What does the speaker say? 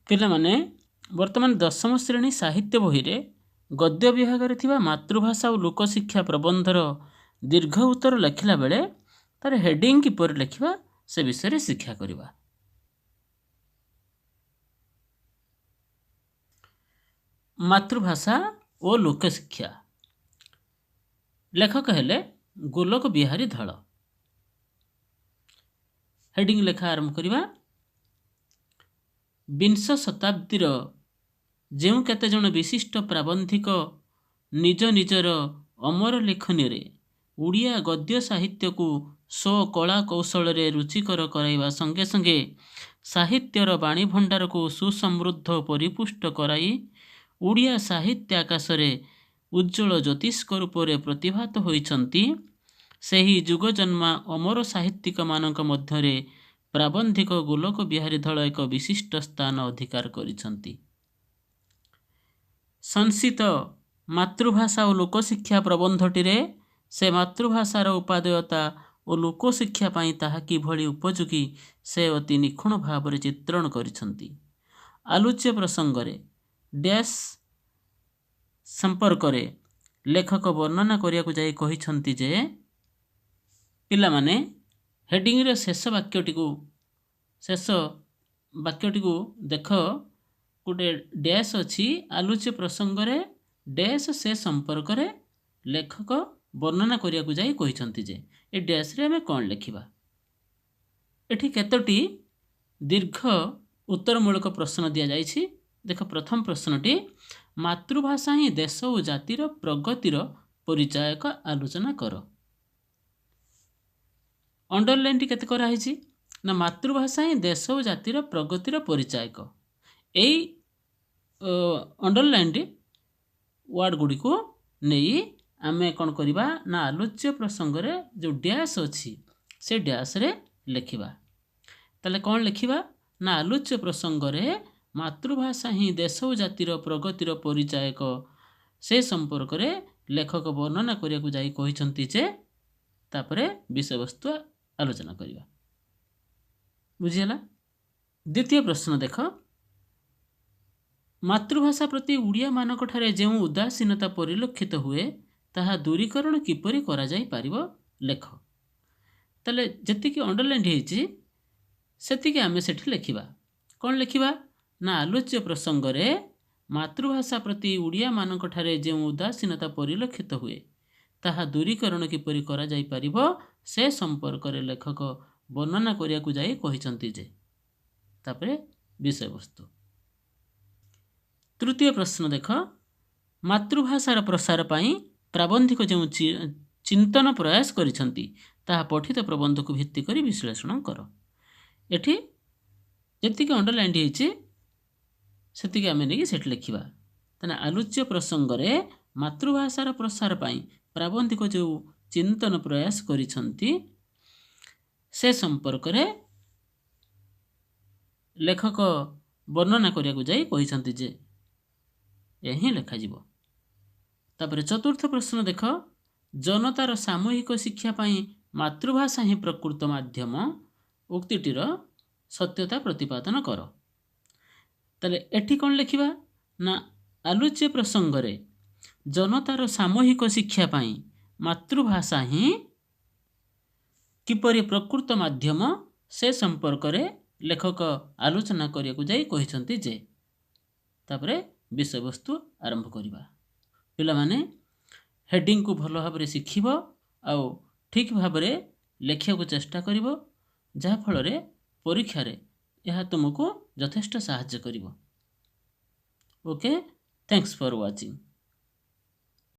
ପିଲାମାନେ ବର୍ତ୍ତମାନ ଦଶମ ଶ୍ରେଣୀ ସାହିତ୍ୟ ବହିରେ ଗଦ୍ୟ ବିଭାଗରେ ଥିବା ମାତୃଭାଷା ଓ ଲୋକଶିକ୍ଷା ପ୍ରବନ୍ଧର ଦୀର୍ଘ ଉତ୍ତର ଲେଖିଲା ବେଳେ ତାର ହେଡ଼ିଂ କିପରି ଲେଖିବା ସେ ବିଷୟରେ ଶିକ୍ଷା କରିବା। ମାତୃଭାଷା ଓ ଲୋକଶିକ୍ଷା, ଲେଖକ ହେଲେ ଗୋଲକ ବିହାରୀ ଧଳ। ହେଡ଼ିଂ ଲେଖା ଆରମ୍ଭ କରିବା। ବିଂଶ ଶତାବ୍ଦୀର ଯେଉଁ କେତେଜଣ ବିଶିଷ୍ଟ ପ୍ରାବନ୍ଧିକ ନିଜ ନିଜର ଅମର ଲେଖନୀରେ ଓଡ଼ିଆ ଗଦ୍ୟ ସାହିତ୍ୟକୁ ସ୍ୱ କଳା କୌଶଳରେ ରୁଚିକର କରାଇବା ସଙ୍ଗେ ସଙ୍ଗେ ସାହିତ୍ୟର ବାଣୀ ଭଣ୍ଡାରକୁ ସୁସମୃଦ୍ଧ ପରିପୁଷ୍ଟ କରାଇ ଓଡ଼ିଆ ସାହିତ୍ୟ ଆକାଶରେ ଉଜ୍ଜ୍ୱଳ ଜ୍ୟୋତିଷ୍କ ରୂପରେ ପ୍ରତିଭାତ ହୋଇଛନ୍ତି, ସେହି ଯୁଗଜନ୍ମା ଅମର ସାହିତ୍ୟିକମାନଙ୍କ ମଧ୍ୟରେ ପ୍ରାବନ୍ଧିକ ଗୋଲକ ବିହାରୀ ଧଳ ଏକ ବିଶିଷ୍ଟ ସ୍ଥାନ ଅଧିକାର କରିଛନ୍ତି। ସଂସିତ ମାତୃଭାଷା ଓ ଲୋକଶିକ୍ଷା ପ୍ରବନ୍ଧଟିରେ ସେ ମାତୃଭାଷାର ଉପାଦେୟତା ଓ ଲୋକଶିକ୍ଷା ପାଇଁ ତାହା କିଭଳି ଉପଯୋଗୀ ସେ ଅତି ନିଖୁଣ ଭାବରେ ଚିତ୍ରଣ କରିଛନ୍ତି। ଆଲୋଚ୍ୟ ପ୍ରସଙ୍ଗରେ ଡ୍ୟାସ୍ ସମ୍ପର୍କରେ ଲେଖକ ବର୍ଣ୍ଣନା କରିବାକୁ ଯାଇ କହିଛନ୍ତି ଯେ, ପିଲାମାନେ ହେଡ଼ିଂର ଶେଷ ବାକ୍ୟଟିକୁ ଦେଖ, ଗୋଟେ ଡ୍ୟାସ୍ ଅଛି। ଆଲୋଚ୍ୟ ପ୍ରସଙ୍ଗରେ ଡ୍ୟାସ୍ ସେ ସମ୍ପର୍କରେ ଲେଖକ ବର୍ଣ୍ଣନା କରିବାକୁ ଯାଇ କହିଛନ୍ତି ଯେ, ଏ ଡ୍ୟାସ୍ରେ ଆମେ କ'ଣ ଲେଖିବା। ଏଠି କେତୋଟି ଦୀର୍ଘ ଉତ୍ତରମୂଳକ ପ୍ରଶ୍ନ ଦିଆଯାଇଛି। ଦେଖ, ପ୍ରଥମ ପ୍ରଶ୍ନଟି, ମାତୃଭାଷା ହିଁ ଦେଶ ଓ ଜାତିର ପ୍ରଗତିର ପରିଚାୟକ, ଆଲୋଚନା କର। ଅଣ୍ଡରଲାଇନ୍ଟି କେତେ କରାହେଇଛି ନା, ମାତୃଭାଷା ହିଁ ଦେଶ ଓ ଜାତିର ପ୍ରଗତିର ପରିଚାୟକ। ଏଇ ଅଣ୍ଡରଲାଇନ୍ଟି ୱାର୍ଡ଼ ଗୁଡ଼ିକୁ ନେଇ ଆମେ କ'ଣ କରିବା ନା, ଆଲୋଚ୍ୟ ପ୍ରସଙ୍ଗରେ ଯେଉଁ ଡ୍ୟାସ୍ ଅଛି ସେ ଡ୍ୟାସ୍ରେ ଲେଖିବା। ତାହେଲେ କ'ଣ ଲେଖିବା ନା, ଆଲୋଚ୍ୟ ପ୍ରସଙ୍ଗରେ ମାତୃଭାଷା ହିଁ ଦେଶ ଓ ଜାତିର ପ୍ରଗତିର ପରିଚାୟକ ସେ ସମ୍ପର୍କରେ ଲେଖକ ବର୍ଣ୍ଣନା କରିବାକୁ ଯାଇ କହିଛନ୍ତି ଯେ, ତାପରେ ବିଷୟବସ୍ତୁ ଆଲୋଚନା କରିବା। ବୁଝିହେଲା? ଦ୍ୱିତୀୟ ପ୍ରଶ୍ନ ଦେଖ, ମାତୃଭାଷା ପ୍ରତି ଓଡ଼ିଆମାନଙ୍କଠାରେ ଯେଉଁ ଉଦାସୀନତା ପରିଲକ୍ଷିତ ହୁଏ ତାହା ଦୂରୀକରଣ କିପରି କରାଯାଇପାରିବ ଲେଖ। ତାହେଲେ ଯେତିକି ଅଣ୍ଡରଲାଇନ୍ ହେଇଛି ସେତିକି ଆମେ ସେଠି ଲେଖିବା। କ'ଣ ଲେଖିବା ନା, ଆଲୋଚ୍ୟ ପ୍ରସଙ୍ଗରେ ମାତୃଭାଷା ପ୍ରତି ଓଡ଼ିଆମାନଙ୍କଠାରେ ଯେଉଁ ଉଦାସୀନତା ପରିଲକ୍ଷିତ ହୁଏ ତାହା ଦୂରୀକରଣ କିପରି କରାଯାଇପାରିବ ସେ ସମ୍ପର୍କରେ ଲେଖକ ବର୍ଣ୍ଣନା କରିବାକୁ ଯାଇ କହିଛନ୍ତି ଯେ, ତାପରେ ବିଷୟବସ୍ତୁ। ତୃତୀୟ ପ୍ରଶ୍ନ ଦେଖ, ମାତୃଭାଷାର ପ୍ରସାର ପାଇଁ ପ୍ରାବନ୍ଧିକ ଯେଉଁ ଚିନ୍ତନ ପ୍ରୟାସ କରିଛନ୍ତି ତାହା ପଠିତ ପ୍ରବନ୍ଧକୁ ଭିତ୍ତି କରି ବିଶ୍ଳେଷଣ କର। ଏଠି ଯେତିକି ଅଣ୍ଡରଲାଇନ୍ ହେଇଛି ସେତିକି ଆମେ ନେଇକି ସେଠି ଲେଖିବା। ତାହେଲେ ଆଲୋଚ୍ୟ ପ୍ରସଙ୍ଗରେ ମାତୃଭାଷାର ପ୍ରସାର ପାଇଁ ପ୍ରାବନ୍ଧିକ ଯେଉଁ ଚିନ୍ତନ ପ୍ରୟାସ କରିଛନ୍ତି ସେ ସମ୍ପର୍କରେ ଲେଖକ ବର୍ଣ୍ଣନା କରିବାକୁ ଯାଇ କହିଛନ୍ତି ଯେ, ଏହା ହିଁ ଲେଖାଯିବ। ତାପରେ ଚତୁର୍ଥ ପ୍ରଶ୍ନ ଦେଖ, ଜନତାର ସାମୂହିକ ଶିକ୍ଷା ପାଇଁ ମାତୃଭାଷା ହିଁ ପ୍ରକୃତ ମାଧ୍ୟମ, ଉକ୍ତିଟିର ସତ୍ୟତା ପ୍ରତିପାଦନ କର। ତାହେଲେ ଏଠି କ'ଣ ଲେଖିବା ନା, ଆଲୋଚ୍ୟ ପ୍ରସଙ୍ଗରେ ଜନତାର ସାମୂହିକ ଶିକ୍ଷା ପାଇଁ ମାତୃଭାଷା ହିଁ କିପରି ପ୍ରକୃତ ମାଧ୍ୟମ ସେ ସମ୍ପର୍କରେ ଲେଖକ ଆଲୋଚନା କରିବାକୁ ଯାଇ କହିଛନ୍ତି ଯେ, ତାପରେ ବିଷୟବସ୍ତୁ ଆରମ୍ଭ କରିବା। ପିଲାମାନେ ହେଡ଼ିଂକୁ ଭଲ ଭାବରେ ଶିଖିବ ଆଉ ଠିକ୍ ଭାବରେ ଲେଖିବାକୁ ଚେଷ୍ଟା କରିବ, ଯାହାଫଳରେ ପରୀକ୍ଷାରେ ଏହା ତୁମକୁ ଯଥେଷ୍ଟ ସାହାଯ୍ୟ କରିବ। Okay, thanks for watching.